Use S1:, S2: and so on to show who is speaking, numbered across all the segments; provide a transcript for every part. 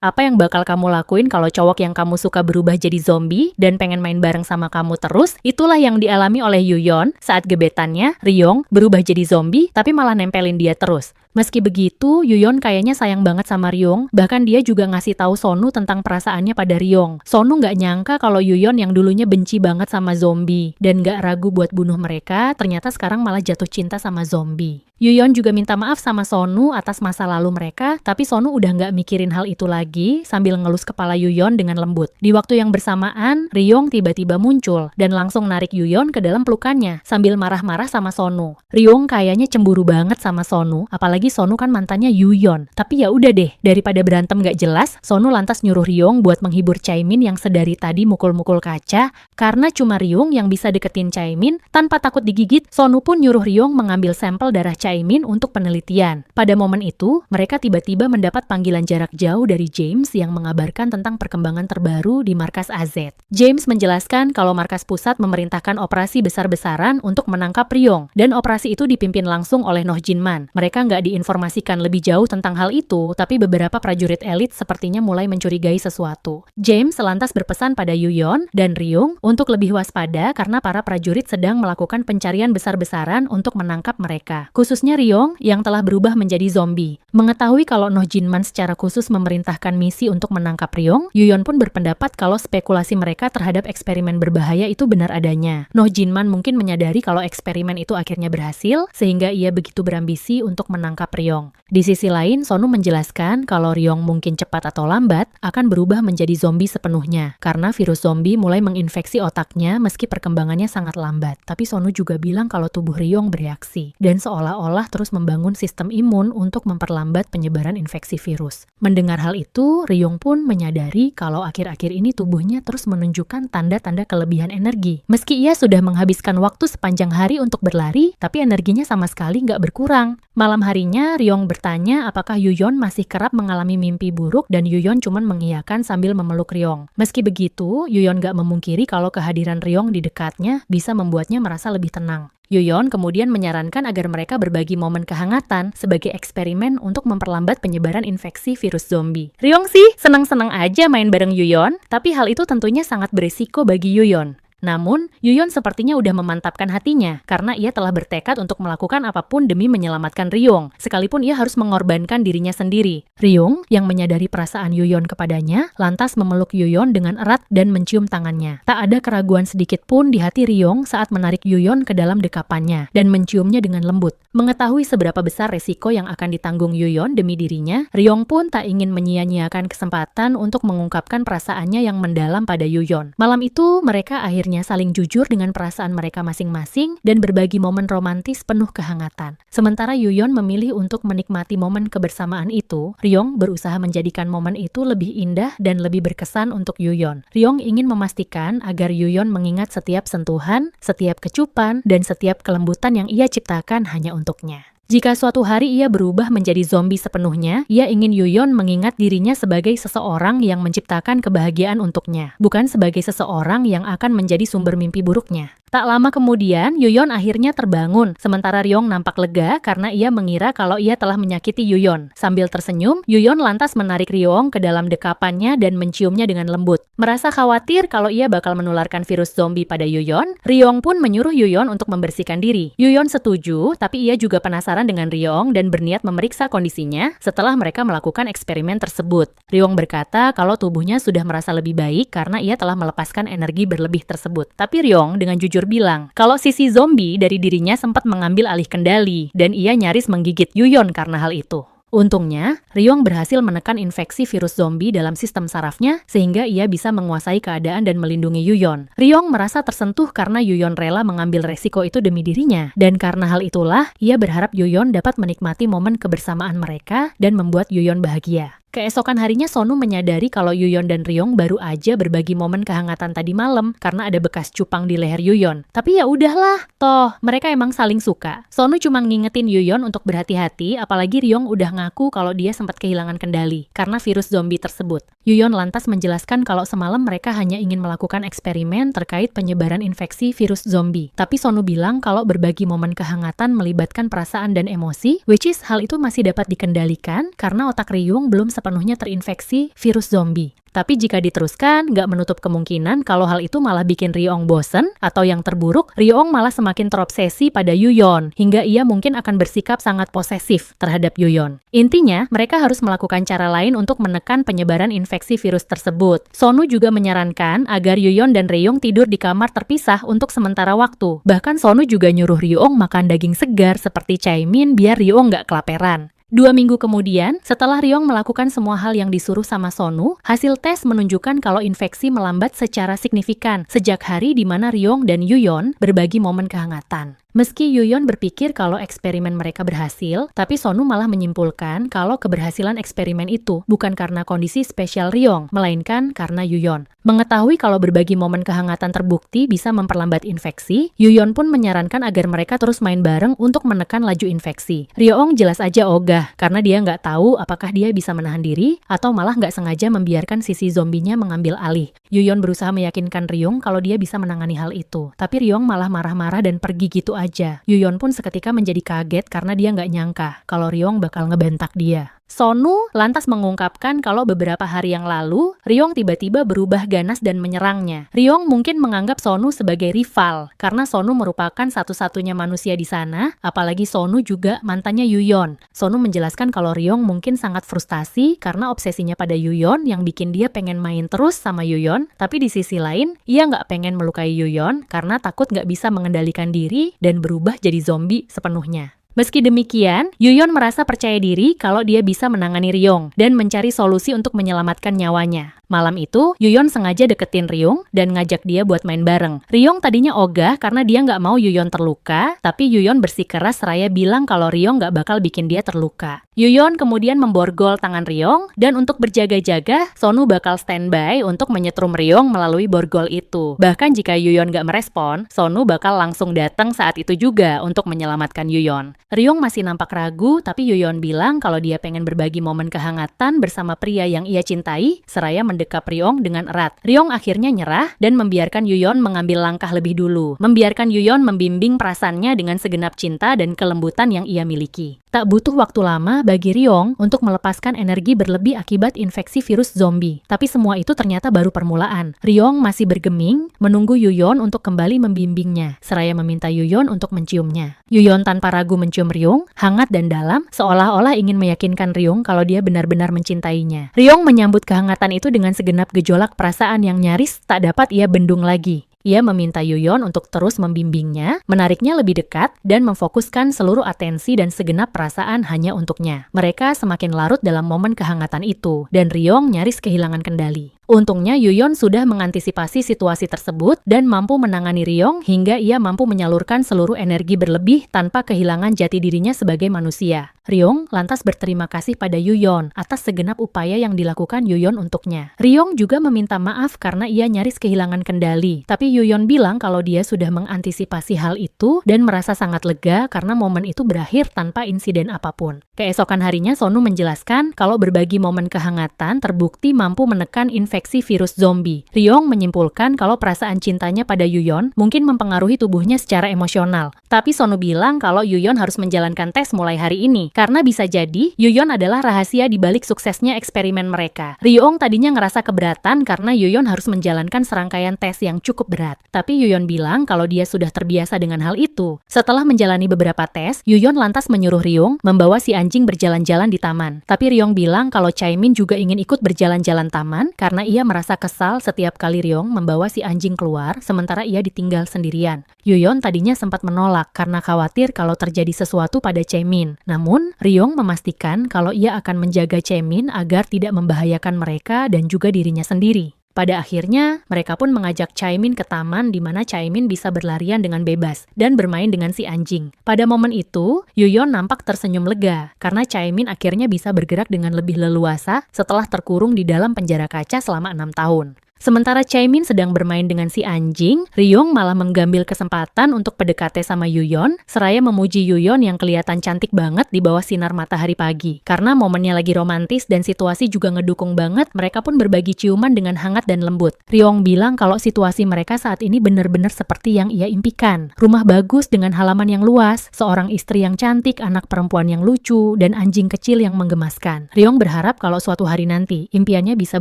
S1: Apa yang bakal kamu lakuin kalau cowok yang kamu suka berubah jadi zombie dan pengen main bareng sama kamu terus? Itulah yang dialami oleh Yuyeon saat gebetannya, Ryong, berubah jadi zombie tapi malah nempelin dia terus. Meski begitu, Yuyeon kayaknya sayang banget sama Ryong, bahkan dia juga ngasih tahu Sonu tentang perasaannya pada Ryong. Sonu nggak nyangka kalau Yuyeon yang dulunya benci banget sama zombie dan nggak ragu buat bunuh mereka, ternyata sekarang malah jatuh cinta sama zombie. Yuyeon juga minta maaf sama Sonu atas masa lalu mereka, tapi Sonu udah nggak mikirin hal itu lagi sambil ngelus kepala Yuyeon dengan lembut. Di waktu yang bersamaan, Ryong tiba-tiba muncul dan langsung narik Yuyeon ke dalam pelukannya sambil marah-marah sama Sonu. Ryong kayaknya cemburu banget sama Sonu, apalagi Sonu kan mantannya Yuyeon. Tapi ya udah deh, daripada berantem nggak jelas, Sonu lantas nyuruh Ryong buat menghibur Chaemin yang sedari tadi mukul-mukul kaca. Karena cuma Ryong yang bisa deketin Chaemin tanpa takut digigit, Sonu pun nyuruh Ryong mengambil sampel darah Chaemin untuk penelitian. Pada momen itu, mereka tiba-tiba mendapat panggilan jarak jauh dari James yang mengabarkan tentang perkembangan terbaru di markas AZ. James menjelaskan kalau markas pusat memerintahkan operasi besar-besaran untuk menangkap Ryong, dan operasi itu dipimpin langsung oleh Noh Jinman. Mereka nggak diinformasikan lebih jauh tentang hal itu, tapi beberapa prajurit elit sepertinya mulai mencurigai sesuatu. James lantas berpesan pada Yuyeon dan Ryong untuk lebih waspada karena para prajurit sedang melakukan pencarian besar-besaran untuk menangkap mereka. Khususnya Ryong yang telah berubah menjadi zombie. Mengetahui kalau Noh Jinman secara khusus memerintahkan misi untuk menangkap Ryong, Yuyeon pun berpendapat kalau spekulasi mereka terhadap eksperimen berbahaya itu benar adanya. Noh Jinman mungkin menyadari kalau eksperimen itu akhirnya berhasil, sehingga ia begitu berambisi untuk menangkap Ryong. Di sisi lain, Sonu menjelaskan kalau Ryong mungkin cepat atau lambat akan berubah menjadi zombie sepenuhnya, karena virus zombie mulai menginfeksi otaknya meski perkembangannya sangat lambat. Tapi Sonu juga bilang kalau tubuh Ryong bereaksi, dan seolah-olah terus membangun sistem imun untuk memperlambat penyebaran infeksi virus. Mendengar hal itu, Ryong pun menyadari kalau akhir-akhir ini tubuhnya terus menunjukkan tanda-tanda kelebihan energi. Meski ia sudah menghabiskan waktu sepanjang hari untuk berlari, tapi energinya sama sekali nggak berkurang. Malam harinya, Ryong bertanya apakah Yuyeon masih kerap mengalami mimpi buruk dan Yuyeon cuma mengiyakan sambil memeluk Ryong. Meski begitu, Yuyeon gak memungkiri kalau kehadiran Ryong di dekatnya bisa membuatnya merasa lebih tenang. Yuyeon kemudian menyarankan agar mereka berbagi momen kehangatan sebagai eksperimen untuk memperlambat penyebaran infeksi virus zombie. Ryong sih senang-senang aja main bareng Yuyeon, tapi hal itu tentunya sangat berisiko bagi Yuyeon. Namun, Yuyeon sepertinya udah memantapkan hatinya karena ia telah bertekad untuk melakukan apapun demi menyelamatkan Ryong, sekalipun ia harus mengorbankan dirinya sendiri. Ryong, yang menyadari perasaan Yuyeon kepadanya, lantas memeluk Yuyeon dengan erat dan mencium tangannya. Tak ada keraguan sedikit pun di hati Ryong saat menarik Yuyeon ke dalam dekapannya dan menciumnya dengan lembut. Mengetahui seberapa besar resiko yang akan ditanggung Yuyeon demi dirinya, Ryong pun tak ingin menyia-nyiakan kesempatan untuk mengungkapkan perasaannya yang mendalam pada Yuyeon. Malam itu, mereka akhirnya saling jujur dengan perasaan mereka masing-masing dan berbagi momen romantis penuh kehangatan. Sementara Yuyeon memilih untuk menikmati momen kebersamaan itu, Ryong berusaha menjadikan momen itu lebih indah dan lebih berkesan untuk Yuyeon. Ryong ingin memastikan agar Yuyeon mengingat setiap sentuhan, setiap kecupan, dan setiap kelembutan yang ia ciptakan hanya untuknya. Jika suatu hari ia berubah menjadi zombie sepenuhnya, ia ingin Yuyeon mengingat dirinya sebagai seseorang yang menciptakan kebahagiaan untuknya, bukan sebagai seseorang yang akan menjadi sumber mimpi buruknya. Tak lama kemudian, Yuyeon akhirnya terbangun, sementara Ryong nampak lega karena ia mengira kalau ia telah menyakiti Yuyeon. Sambil tersenyum, Yuyeon lantas menarik Ryong ke dalam dekapannya dan menciumnya dengan lembut. Merasa khawatir kalau ia bakal menularkan virus zombie pada Yuyeon, Ryong pun menyuruh Yuyeon untuk membersihkan diri. Yuyeon setuju, tapi ia juga penasaran dengan Ryong dan berniat memeriksa kondisinya setelah mereka melakukan eksperimen tersebut. Ryong berkata kalau tubuhnya sudah merasa lebih baik karena ia telah melepaskan energi berlebih tersebut. Tapi Ryong dengan jujur bilang kalau sisi zombie dari dirinya sempat mengambil alih kendali dan ia nyaris menggigit Yuyeon karena hal itu. Untungnya, Ryong berhasil menekan infeksi virus zombie dalam sistem sarafnya sehingga ia bisa menguasai keadaan dan melindungi Yuyeon. Ryong merasa tersentuh karena Yuyeon rela mengambil resiko itu demi dirinya, dan karena hal itulah ia berharap Yuyeon dapat menikmati momen kebersamaan mereka dan membuat Yuyeon bahagia. Keesokan harinya Sonu menyadari kalau Yuyeon dan Ryong baru aja berbagi momen kehangatan tadi malam karena ada bekas cupang di leher Yuyeon. Tapi ya udahlah, toh mereka emang saling suka. Sonu cuma ngingetin Yuyeon untuk berhati-hati, apalagi Ryong udah ngaku kalau dia sempat kehilangan kendali karena virus zombie tersebut. Yuyeon lantas menjelaskan kalau semalam mereka hanya ingin melakukan eksperimen terkait penyebaran infeksi virus zombie. Tapi Sonu bilang kalau berbagi momen kehangatan melibatkan perasaan dan emosi, which is hal itu masih dapat dikendalikan karena otak Ryong belum sepenuhnya sepenuhnya terinfeksi virus zombie. Tapi jika diteruskan, nggak menutup kemungkinan kalau hal itu malah bikin Ryong bosen, atau yang terburuk, Ryong malah semakin terobsesi pada Yuyeon, hingga ia mungkin akan bersikap sangat posesif terhadap Yuyeon. Intinya, mereka harus melakukan cara lain untuk menekan penyebaran infeksi virus tersebut. Sonu juga menyarankan agar Yuyeon dan Ryong tidur di kamar terpisah untuk sementara waktu. Bahkan Sonu juga nyuruh Ryong makan daging segar seperti Chaemin biar Ryong nggak kelaperan. 2 minggu kemudian, setelah Ryong melakukan semua hal yang disuruh sama Sonu, hasil tes menunjukkan kalau infeksi melambat secara signifikan sejak hari di mana Ryong dan Yuyeon berbagi momen kehangatan. Meski Yuyeon berpikir kalau eksperimen mereka berhasil, tapi Sonu malah menyimpulkan kalau keberhasilan eksperimen itu bukan karena kondisi spesial Ryong, melainkan karena Yuyeon. Mengetahui kalau berbagi momen kehangatan terbukti bisa memperlambat infeksi, Yuyeon pun menyarankan agar mereka terus main bareng untuk menekan laju infeksi. Ryong jelas aja ogah, karena dia nggak tahu apakah dia bisa menahan diri, atau malah nggak sengaja membiarkan sisi zombinya mengambil alih. Yuyeon berusaha meyakinkan Ryong kalau dia bisa menangani hal itu, tapi Ryong malah marah-marah dan pergi gitu aja. Yuyeon pun seketika menjadi kaget karena dia nggak nyangka kalau Ryong bakal ngebentak dia. Sonu lantas mengungkapkan kalau beberapa hari yang lalu, Ryong tiba-tiba berubah ganas dan menyerangnya. Ryong mungkin menganggap Sonu sebagai rival, karena Sonu merupakan satu-satunya manusia di sana, apalagi Sonu juga mantannya Yuyeon. Sonu menjelaskan kalau Ryong mungkin sangat frustasi karena obsesinya pada Yuyeon yang bikin dia pengen main terus sama Yuyeon, tapi di sisi lain, ia nggak pengen melukai Yuyeon karena takut nggak bisa mengendalikan diri dan berubah jadi zombie sepenuhnya. Meski demikian, Yuyeon merasa percaya diri kalau dia bisa menangani Ryong dan mencari solusi untuk menyelamatkan nyawanya. Malam itu, Yuyeon sengaja deketin Ryong dan ngajak dia buat main bareng. Ryong tadinya ogah karena dia nggak mau Yuyeon terluka, tapi Yuyeon bersikeras seraya bilang kalau Ryong nggak bakal bikin dia terluka. Yuyeon kemudian memborgol tangan Ryong, dan untuk berjaga-jaga, Sonu bakal standby untuk menyetrum Ryong melalui borgol itu. Bahkan jika Yuyeon nggak merespon, Sonu bakal langsung datang saat itu juga untuk menyelamatkan Yuyeon. Ryong masih nampak ragu, tapi Yuyeon bilang kalau dia pengen berbagi momen kehangatan bersama pria yang ia cintai, seraya mendekap Ryong dengan erat. Ryong akhirnya nyerah dan membiarkan Yuyeon mengambil langkah lebih dulu. Membiarkan Yuyeon membimbing perasaannya dengan segenap cinta dan kelembutan yang ia miliki. Tak butuh waktu lama bagi Ryong untuk melepaskan energi berlebih akibat infeksi virus zombie. Tapi semua itu ternyata baru permulaan. Ryong masih bergeming, menunggu Yuyeon untuk kembali membimbingnya, seraya meminta Yuyeon untuk menciumnya. Yuyeon tanpa ragu mencium Ryong, hangat dan dalam, seolah-olah ingin meyakinkan Ryong kalau dia benar-benar mencintainya. Ryong menyambut kehangatan itu dengan segenap gejolak perasaan yang nyaris tak dapat ia bendung lagi. Ia meminta Yuyeon untuk terus membimbingnya, menariknya lebih dekat, dan memfokuskan seluruh atensi dan segenap perasaan hanya untuknya. Mereka semakin larut dalam momen kehangatan itu, dan Ryong nyaris kehilangan kendali. Untungnya Yuyeon sudah mengantisipasi situasi tersebut dan mampu menangani Ryong hingga ia mampu menyalurkan seluruh energi berlebih tanpa kehilangan jati dirinya sebagai manusia. Ryong lantas berterima kasih pada Yuyeon atas segenap upaya yang dilakukan Yuyeon untuknya. Ryong juga meminta maaf karena ia nyaris kehilangan kendali, tapi Yuyeon bilang kalau dia sudah mengantisipasi hal itu dan merasa sangat lega karena momen itu berakhir tanpa insiden apapun. Keesokan harinya Sonu menjelaskan kalau berbagi momen kehangatan terbukti mampu menekan infeksi virus zombie. Ryong menyimpulkan kalau perasaan cintanya pada Yuyeon mungkin mempengaruhi tubuhnya secara emosional. Tapi Sonu bilang kalau Yuyeon harus menjalankan tes mulai hari ini, karena bisa jadi Yuyeon adalah rahasia di balik suksesnya eksperimen mereka. Ryong tadinya ngerasa keberatan karena Yuyeon harus menjalankan serangkaian tes yang cukup berat. Tapi Yuyeon bilang kalau dia sudah terbiasa dengan hal itu. Setelah menjalani beberapa tes, Yuyeon lantas menyuruh Ryong membawa si anjing berjalan-jalan di taman. Tapi Ryong bilang kalau Chaemin juga ingin ikut berjalan-jalan taman karena ia merasa kesal setiap kali Ryong membawa si anjing keluar sementara ia ditinggal sendirian. Yuyeon tadinya sempat menolak karena khawatir kalau terjadi sesuatu pada Chaemin. Namun, Ryong memastikan kalau ia akan menjaga Chaemin agar tidak membahayakan mereka dan juga dirinya sendiri. Pada akhirnya, mereka pun mengajak Chaemin ke taman di mana Chaemin bisa berlarian dengan bebas dan bermain dengan si anjing. Pada momen itu, Yuyeon nampak tersenyum lega karena Chaemin akhirnya bisa bergerak dengan lebih leluasa setelah terkurung di dalam penjara kaca selama 6 tahun. Sementara Chaemin sedang bermain dengan si anjing, Ryong malah mengambil kesempatan untuk PDKT sama Yuyeon, seraya memuji Yuyeon yang kelihatan cantik banget di bawah sinar matahari pagi. Karena momennya lagi romantis dan situasi juga ngedukung banget, mereka pun berbagi ciuman dengan hangat dan lembut. Ryong bilang kalau situasi mereka saat ini benar-benar seperti yang ia impikan. Rumah bagus dengan halaman yang luas, seorang istri yang cantik, anak perempuan yang lucu, dan anjing kecil yang menggemaskan. Ryong berharap kalau suatu hari nanti, impiannya bisa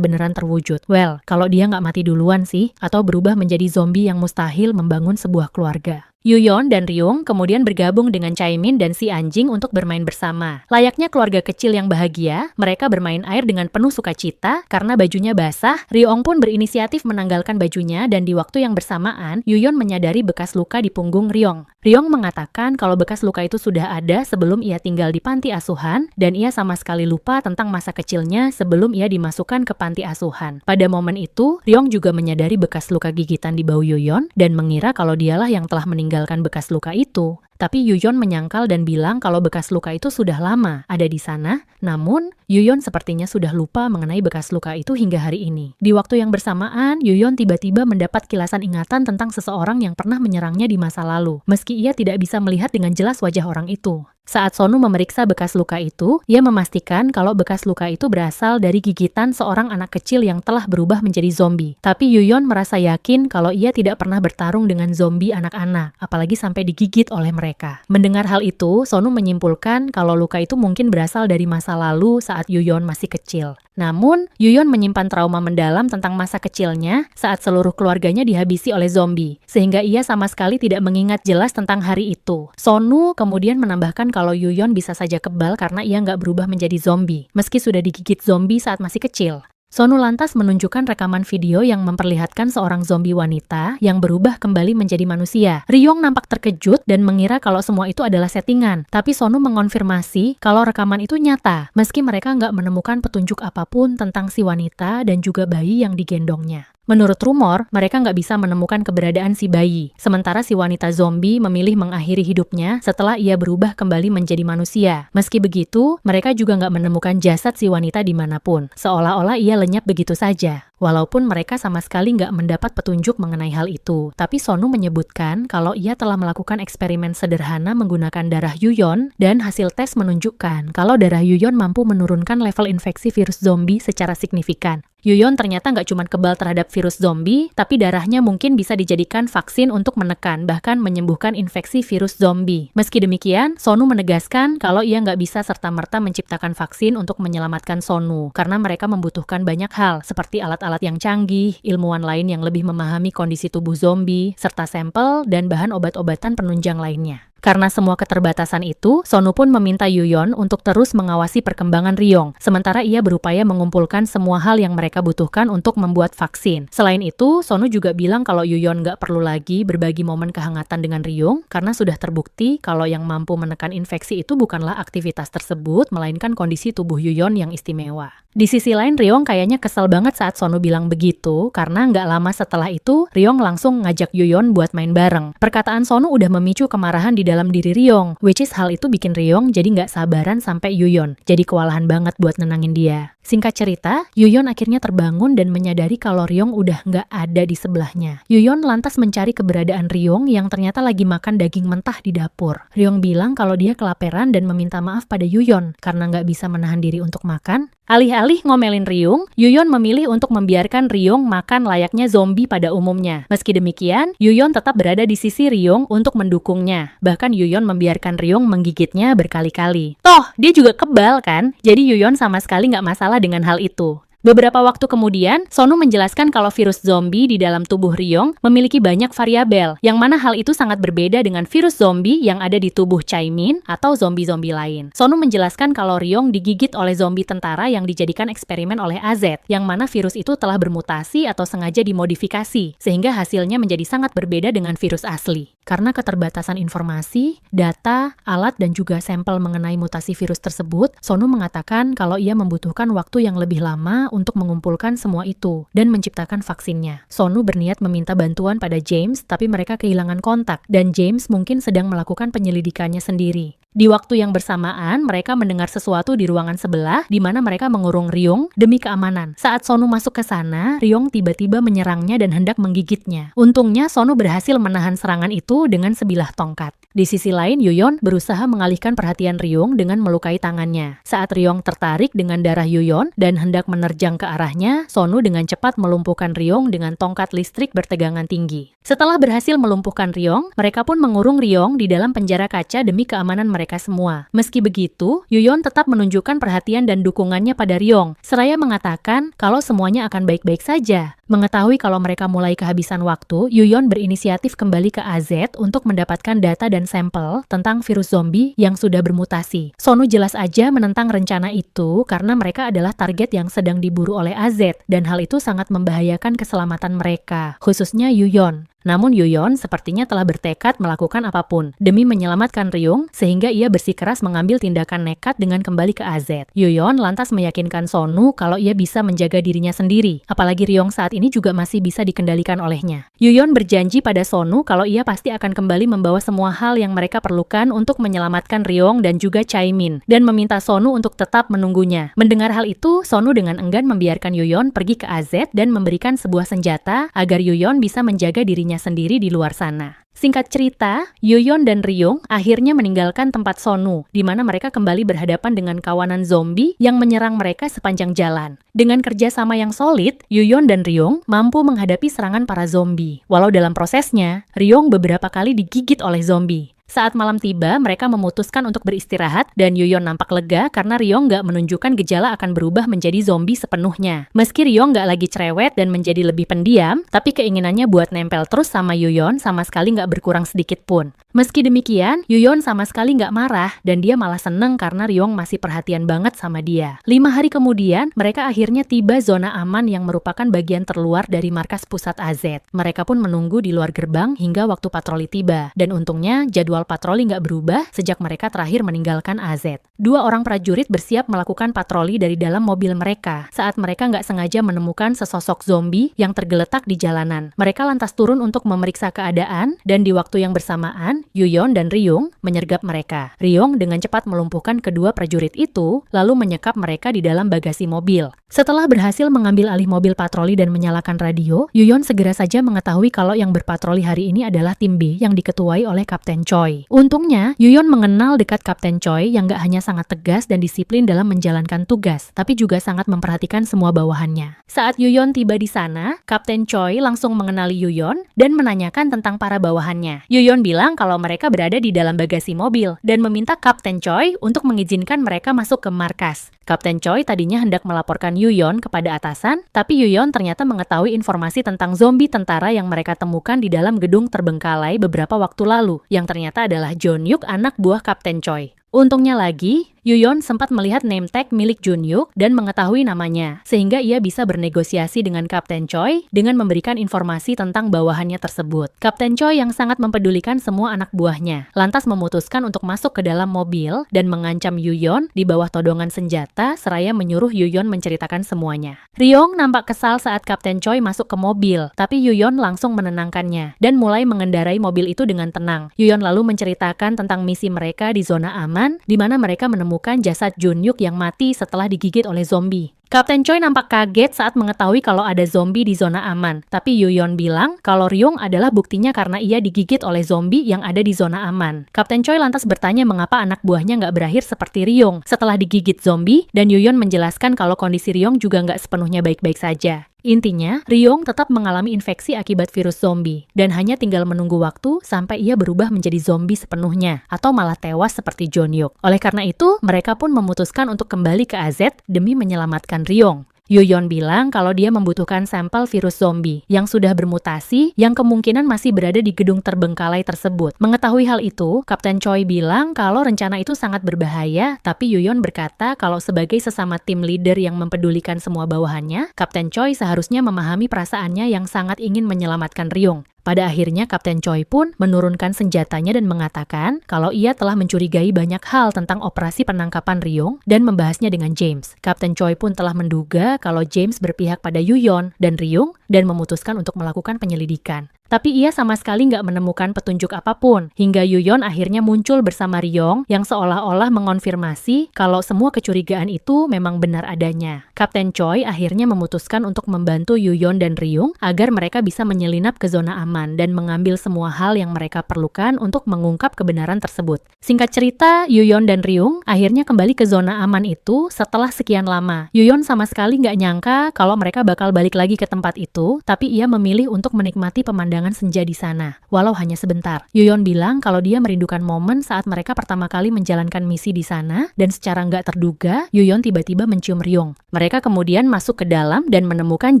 S1: beneran terwujud. Well, kalau dia nggak mati duluan sih, atau berubah menjadi zombie yang mustahil membangun sebuah keluarga. Yuyeon dan Ryong kemudian bergabung dengan Chaemin dan si anjing untuk bermain bersama. Layaknya keluarga kecil yang bahagia, mereka bermain air dengan penuh sukacita karena bajunya basah. Ryong pun berinisiatif menanggalkan bajunya dan di waktu yang bersamaan, Yuyeon menyadari bekas luka di punggung Ryong. Ryong mengatakan kalau bekas luka itu sudah ada sebelum ia tinggal di panti asuhan dan ia sama sekali lupa tentang masa kecilnya sebelum ia dimasukkan ke panti asuhan. Pada momen itu, Ryong juga menyadari bekas luka gigitan di bahu Yuyeon dan mengira kalau dialah yang telah meninggalkan bekas luka itu. Tapi Yuyeon menyangkal dan bilang kalau bekas luka itu sudah lama ada di sana. Namun, Yuyeon sepertinya sudah lupa mengenai bekas luka itu hingga hari ini. Di waktu yang bersamaan, Yuyeon tiba-tiba mendapat kilasan ingatan tentang seseorang yang pernah menyerangnya di masa lalu, meski ia tidak bisa melihat dengan jelas wajah orang itu. Saat Sonu memeriksa bekas luka itu, ia memastikan kalau bekas luka itu berasal dari gigitan seorang anak kecil yang telah berubah menjadi zombie. Tapi Yuyeon merasa yakin kalau ia tidak pernah bertarung dengan zombie anak-anak, apalagi sampai digigit oleh mereka. Mendengar hal itu, Sonu menyimpulkan kalau luka itu mungkin berasal dari masa lalu saat Yuyeon masih kecil. Namun, Yuyeon menyimpan trauma mendalam tentang masa kecilnya saat seluruh keluarganya dihabisi oleh zombie, sehingga ia sama sekali tidak mengingat jelas tentang hari itu. Sonu kemudian menambahkan kalau Yuyeon bisa saja kebal karena ia nggak berubah menjadi zombie, meski sudah digigit zombie saat masih kecil. Sonu lantas menunjukkan rekaman video yang memperlihatkan seorang zombie wanita yang berubah kembali menjadi manusia. Ryong nampak terkejut dan mengira kalau semua itu adalah settingan, tapi Sonu mengonfirmasi kalau rekaman itu nyata, meski mereka nggak menemukan petunjuk apapun tentang si wanita dan juga bayi yang digendongnya. Menurut rumor, mereka nggak bisa menemukan keberadaan si bayi. Sementara si wanita zombie memilih mengakhiri hidupnya setelah ia berubah kembali menjadi manusia. Meski begitu, mereka juga nggak menemukan jasad si wanita dimanapun. Seolah-olah ia lenyap begitu saja. Walaupun mereka sama sekali nggak mendapat petunjuk mengenai hal itu. Tapi Sonu menyebutkan kalau ia telah melakukan eksperimen sederhana menggunakan darah Yuyeon dan hasil tes menunjukkan kalau darah Yuyeon mampu menurunkan level infeksi virus zombie secara signifikan. Yuyeon ternyata nggak cuma kebal terhadap virus zombie, tapi darahnya mungkin bisa dijadikan vaksin untuk menekan, bahkan menyembuhkan infeksi virus zombie. Meski demikian, Sonu menegaskan kalau ia nggak bisa serta-merta menciptakan vaksin untuk menyelamatkan Sonu, karena mereka membutuhkan banyak hal, seperti alat-alat yang canggih, ilmuwan lain yang lebih memahami kondisi tubuh zombie, serta sampel dan bahan obat-obatan penunjang lainnya. Karena semua keterbatasan itu, Sonu pun meminta Yuyeon untuk terus mengawasi perkembangan Ryong, sementara ia berupaya mengumpulkan semua hal yang mereka butuhkan untuk membuat vaksin. Selain itu, Sonu juga bilang kalau Yuyeon nggak perlu lagi berbagi momen kehangatan dengan Ryong, karena sudah terbukti kalau yang mampu menekan infeksi itu bukanlah aktivitas tersebut, melainkan kondisi tubuh Yuyeon yang istimewa. Di sisi lain, Ryong kayaknya kesel banget saat Sonu bilang begitu, karena nggak lama setelah itu, Ryong langsung ngajak Yuyeon buat main bareng. Perkataan Sonu udah memicu kemarahan di dalam diri Ryong, which is hal itu bikin Ryong jadi nggak sabaran sampai Yuyeon. Jadi kewalahan banget buat nenangin dia. Singkat cerita, Yuyeon akhirnya terbangun dan menyadari kalau Ryong udah nggak ada di sebelahnya. Yuyeon lantas mencari keberadaan Ryong yang ternyata lagi makan daging mentah di dapur. Ryong bilang kalau dia kelaparan dan meminta maaf pada Yuyeon karena nggak bisa menahan diri untuk makan. Alih-alih ngomelin Ryong, Yuyeon memilih untuk membiarkan Ryong makan layaknya zombie pada umumnya. Meski demikian, Yuyeon tetap berada di sisi Ryong untuk mendukungnya. Bahkan Yuyeon membiarkan Ryong menggigitnya berkali-kali. Toh, dia juga kebal kan? Jadi Yuyeon sama sekali nggak masalah dengan hal itu. Beberapa waktu kemudian, Sonu menjelaskan kalau virus zombie di dalam tubuh Ryong memiliki banyak variabel, yang mana hal itu sangat berbeda dengan virus zombie yang ada di tubuh Chaemin atau zombie-zombie lain. Sonu menjelaskan kalau Ryong digigit oleh zombie tentara yang dijadikan eksperimen oleh AZ, yang mana virus itu telah bermutasi atau sengaja dimodifikasi, sehingga hasilnya menjadi sangat berbeda dengan virus asli. Karena keterbatasan informasi, data, alat, dan juga sampel mengenai mutasi virus tersebut, Sonu mengatakan kalau ia membutuhkan waktu yang lebih lama untuk mengumpulkan semua itu dan menciptakan vaksinnya. Sonu berniat meminta bantuan pada James, tapi mereka kehilangan kontak dan James mungkin sedang melakukan penyelidikannya sendiri. Di waktu yang bersamaan, mereka mendengar sesuatu di ruangan sebelah di mana mereka mengurung Ryong demi keamanan. Saat Sonu masuk ke sana, Ryong tiba-tiba menyerangnya dan hendak menggigitnya. Untungnya Sonu berhasil menahan serangan itu dengan sebilah tongkat. Di sisi lain, Yuyeon berusaha mengalihkan perhatian Ryong dengan melukai tangannya. Saat Ryong tertarik dengan darah Yuyeon dan hendak menerjang ke arahnya, Sonu dengan cepat melumpuhkan Ryong dengan tongkat listrik bertegangan tinggi. Setelah berhasil melumpuhkan Ryong, mereka pun mengurung Ryong di dalam penjara kaca demi keamanan mereka semua. Meski begitu, Yuyeon tetap menunjukkan perhatian dan dukungannya pada Ryong, seraya mengatakan kalau semuanya akan baik-baik saja. Mengetahui kalau mereka mulai kehabisan waktu, Yuyeon berinisiatif kembali ke AZ untuk mendapatkan data dan sampel tentang virus zombie yang sudah bermutasi. Sonu jelas aja menentang rencana itu karena mereka adalah target yang sedang diburu oleh AZ dan hal itu sangat membahayakan keselamatan mereka, khususnya Yuyeon. Namun Yuyeon sepertinya telah bertekad melakukan apapun demi menyelamatkan Ryong sehingga ia bersikeras mengambil tindakan nekat dengan kembali ke AZ. Yuyeon lantas meyakinkan Sonu kalau ia bisa menjaga dirinya sendiri, apalagi Ryong saat ini juga masih bisa dikendalikan olehnya. Yuyeon berjanji pada Sonu kalau ia pasti akan kembali membawa semua hal yang mereka perlukan untuk menyelamatkan Ryong dan juga Chaemin dan meminta Sonu untuk tetap menunggunya. Mendengar hal itu, Sonu dengan enggan membiarkan Yuyeon pergi ke AZ dan memberikan sebuah senjata agar Yuyeon bisa menjaga dirinya sendiri di luar sana. Singkat cerita, Yuyeon dan Ryong akhirnya meninggalkan tempat Sonu, di mana mereka kembali berhadapan dengan kawanan zombie yang menyerang mereka sepanjang jalan. Dengan kerjasama yang solid, Yuyeon dan Ryong mampu menghadapi serangan para zombie. Walau dalam prosesnya, Ryong beberapa kali digigit oleh zombie. Saat malam tiba, mereka memutuskan untuk beristirahat dan Yuyeon nampak lega karena Ryong nggak menunjukkan gejala akan berubah menjadi zombie sepenuhnya. Meski Ryong nggak lagi cerewet dan menjadi lebih pendiam, tapi keinginannya buat nempel terus sama Yuyeon sama sekali nggak berkurang sedikit pun. Meski demikian, Yuyeon sama sekali nggak marah dan dia malah seneng karena Ryong masih perhatian banget sama dia. 5 hari kemudian, mereka akhirnya tiba zona aman yang merupakan bagian terluar dari markas pusat AZ. Mereka pun menunggu di luar gerbang hingga waktu patroli tiba. Dan untungnya, jadwal patroli nggak berubah sejak mereka terakhir meninggalkan AZ. 2 orang prajurit bersiap melakukan patroli dari dalam mobil mereka saat mereka nggak sengaja menemukan sesosok zombie yang tergeletak di jalanan. Mereka lantas turun untuk memeriksa keadaan dan di waktu yang bersamaan, Yuyeon dan Ryong menyergap mereka. Ryong dengan cepat melumpuhkan kedua prajurit itu, lalu menyekap mereka di dalam bagasi mobil. Setelah berhasil mengambil alih mobil patroli dan menyalakan radio, Yuyeon segera saja mengetahui kalau yang berpatroli hari ini adalah tim B yang diketuai oleh Kapten Choi. Untungnya, Yuyeon mengenal dekat Kapten Choi yang gak hanya sangat tegas dan disiplin dalam menjalankan tugas, tapi juga sangat memperhatikan semua bawahannya. Saat Yuyeon tiba di sana, Kapten Choi langsung mengenali Yuyeon dan menanyakan tentang para bawahannya. Yuyeon bilang kalau mereka berada di dalam bagasi mobil dan meminta Kapten Choi untuk mengizinkan mereka masuk ke markas. Kapten Choi tadinya hendak melaporkan Yuyeon kepada atasan, tapi Yuyeon ternyata mengetahui informasi tentang zombie tentara yang mereka temukan di dalam gedung terbengkalai beberapa waktu lalu, yang ternyata adalah Jonyuk, anak buah Kapten Choi. Untungnya lagi, Yuyeon sempat melihat name tag milik Jonyuk dan mengetahui namanya, sehingga ia bisa bernegosiasi dengan Kapten Choi dengan memberikan informasi tentang bawahannya tersebut. Kapten Choi yang sangat mempedulikan semua anak buahnya, lantas memutuskan untuk masuk ke dalam mobil dan mengancam Yuyeon di bawah todongan senjata, seraya menyuruh Yuyeon menceritakan semuanya. Ryong nampak kesal saat Kapten Choi masuk ke mobil, tapi Yuyeon langsung menenangkannya dan mulai mengendarai mobil itu dengan tenang. Yuyeon lalu menceritakan tentang misi mereka di zona aman, di mana mereka menemukan jasad Jonyuk yang mati setelah digigit oleh zombie. Kapten Choi nampak kaget saat mengetahui kalau ada zombie di zona aman, tapi Yuyeon bilang kalau Ryong adalah buktinya karena ia digigit oleh zombie yang ada di zona aman. Kapten Choi lantas bertanya mengapa anak buahnya nggak berakhir seperti Ryong setelah digigit zombie, dan Yuyeon menjelaskan kalau kondisi Ryong juga nggak sepenuhnya baik-baik saja. Intinya, Ryong tetap mengalami infeksi akibat virus zombie, dan hanya tinggal menunggu waktu sampai ia berubah menjadi zombie sepenuhnya, atau malah tewas seperti Jonyuk. Oleh karena itu, mereka pun memutuskan untuk kembali ke AZ demi menyelamatkan Ryong. Yuyeon bilang kalau dia membutuhkan sampel virus zombie yang sudah bermutasi yang kemungkinan masih berada di gedung terbengkalai tersebut. Mengetahui hal itu, Kapten Choi bilang kalau rencana itu sangat berbahaya, tapi Yuyeon berkata kalau sebagai sesama tim leader yang mempedulikan semua bawahannya, Kapten Choi seharusnya memahami perasaannya yang sangat ingin menyelamatkan Ryong. Pada akhirnya Kapten Choi pun menurunkan senjatanya dan mengatakan kalau ia telah mencurigai banyak hal tentang operasi penangkapan Ryong dan membahasnya dengan James. Kapten Choi pun telah menduga kalau James berpihak pada Yuyeon dan Ryong dan memutuskan untuk melakukan penyelidikan. Tapi ia sama sekali nggak menemukan petunjuk apapun, hingga Yuyon akhirnya muncul bersama Ryong yang seolah-olah mengonfirmasi kalau semua kecurigaan itu memang benar adanya. Kapten Choi akhirnya memutuskan untuk membantu Yuyon dan Ryung agar mereka bisa menyelinap ke zona aman dan mengambil semua hal yang mereka perlukan untuk mengungkap kebenaran tersebut. Singkat cerita, Yuyon dan Ryung akhirnya kembali ke zona aman itu setelah sekian lama. Yuyon sama sekali nggak nyangka kalau mereka bakal balik lagi ke tempat itu, tapi ia memilih untuk menikmati pemandangan senja di sana, walau hanya sebentar. Yuyon bilang kalau dia merindukan momen saat mereka pertama kali menjalankan misi di sana, dan secara nggak terduga, Yuyon tiba-tiba mencium Ryung. Mereka kemudian masuk ke dalam dan menemukan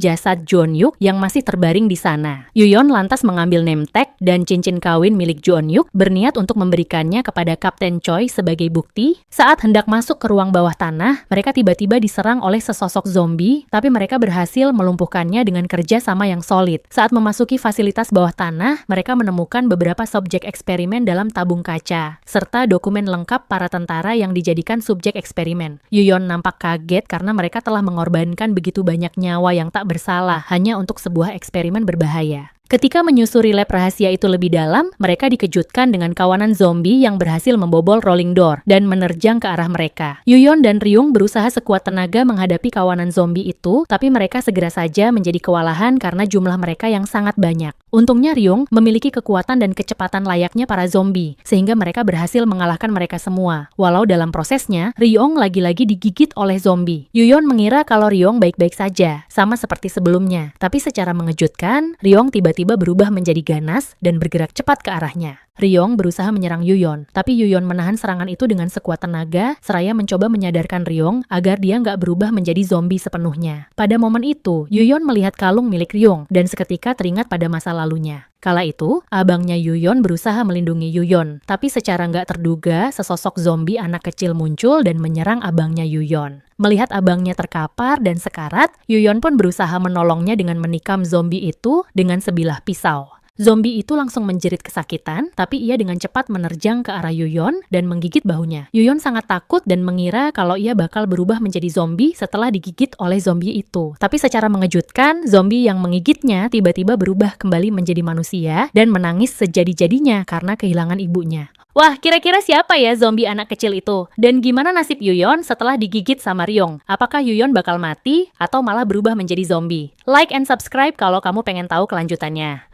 S1: jasad Jeon-yuk yang masih terbaring di sana. Yuyon lantas mengambil name tag dan cincin kawin milik Jeon-yuk, berniat untuk memberikannya kepada Kapten Choi sebagai bukti. Saat hendak masuk ke ruang bawah tanah, mereka tiba-tiba diserang oleh sesosok zombie, tapi mereka berhasil melumpuhkannya dengan kerja sama yang solid. Saat memasuki fasilitas bawah tanah, mereka menemukan beberapa subjek eksperimen dalam tabung kaca, serta dokumen lengkap para tentara yang dijadikan subjek eksperimen. Yuyon nampak kaget karena mereka telah mengorbankan begitu banyak nyawa yang tak bersalah hanya untuk sebuah eksperimen berbahaya. Ketika menyusuri lab rahasia itu lebih dalam, mereka dikejutkan dengan kawanan zombie yang berhasil membobol rolling door dan menerjang ke arah mereka. Yuyon dan Ryung berusaha sekuat tenaga menghadapi kawanan zombie itu, tapi mereka segera saja menjadi kewalahan karena jumlah mereka yang sangat banyak. Untungnya Ryung memiliki kekuatan dan kecepatan layaknya para zombie, sehingga mereka berhasil mengalahkan mereka semua. Walau dalam prosesnya, Ryung lagi-lagi digigit oleh zombie. Yuyon mengira kalau Ryung baik-baik saja, sama seperti sebelumnya. Tapi secara mengejutkan, Ryung tiba-tiba berubah menjadi ganas dan bergerak cepat ke arahnya. Ryong berusaha menyerang Yuyon, tapi Yuyon menahan serangan itu dengan sekuat tenaga, seraya mencoba menyadarkan Ryong agar dia nggak berubah menjadi zombie sepenuhnya. Pada momen itu, Yuyon melihat kalung milik Ryong dan seketika teringat pada masa lalunya. Kala itu, abangnya Yuyon berusaha melindungi Yuyon, tapi secara nggak terduga, sesosok zombie anak kecil muncul dan menyerang abangnya Yuyon. Melihat abangnya terkapar dan sekarat, Yuyon pun berusaha menolongnya dengan menikam zombie itu dengan sebilah pisau. Zombie itu langsung menjerit kesakitan, tapi ia dengan cepat menerjang ke arah Yuyon dan menggigit bahunya. Yuyon sangat takut dan mengira kalau ia bakal berubah menjadi zombie setelah digigit oleh zombie itu. Tapi secara mengejutkan, zombie yang menggigitnya tiba-tiba berubah kembali menjadi manusia dan menangis sejadi-jadinya karena kehilangan ibunya. Wah, kira-kira siapa ya zombie anak kecil itu? Dan gimana nasib Yuyon setelah digigit sama Ryong? Apakah Yuyon bakal mati atau malah berubah menjadi zombie? Like and subscribe kalau kamu pengen tahu kelanjutannya.